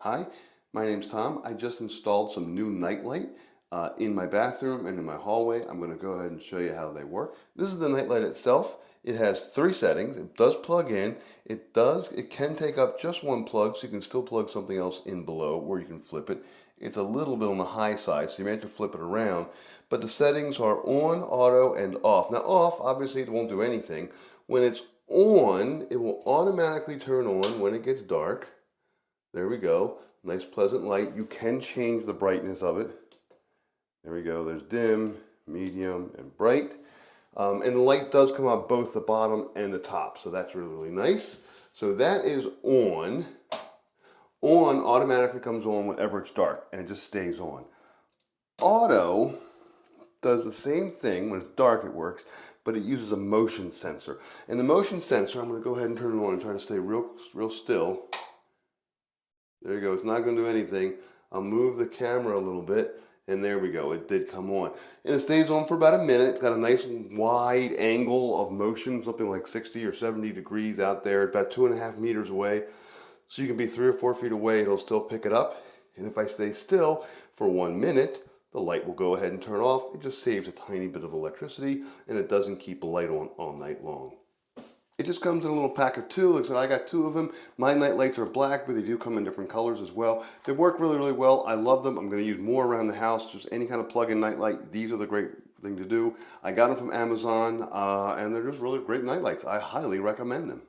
Hi, my name's Tom. I just installed some new nightlight in my bathroom and in my hallway. I'm going to go ahead and show you how they work. This is the nightlight itself. It has three settings. It does plug in. It can take up just one plug, so you can still plug something else in below, or you can flip it. It's a little bit on the high side, so you may have to flip it around. But the settings are on, auto, and off. Now off, obviously it won't do anything. When it's on, it will automatically turn on when it gets dark. There we go. Nice pleasant light. You can change the brightness of it. There we go. There's dim, medium, and bright. And the light does come out both the bottom and the top. So that's really, really nice. So that is on. On automatically comes on whenever it's dark, and it just stays on. Auto does the same thing. When it's dark it works, but it uses a motion sensor. And the motion sensor, I'm going to go ahead and turn it on and try to stay real still. There you go. It's not going to do anything. I'll move the camera a little bit, and there we go. It did come on. And it stays on for about a minute. It's got a nice wide angle of motion, something like 60 or 70 degrees out there, about 2.5 meters away. So you can be 3 or 4 feet away. It'll still pick it up. And if I stay still for 1 minute, the light will go ahead and turn off. It just saves a tiny bit of electricity, and it doesn't keep the light on all night long. It just comes in a little pack of two. Like I said, I got 2 of them. My night lights are black, but they do come in different colors as well. They work really, really well. I love them. I'm going to use more around the house. Just any kind of plug-in night light. These are the great thing to do. I got them from Amazon, and they're just really great night lights. I highly recommend them.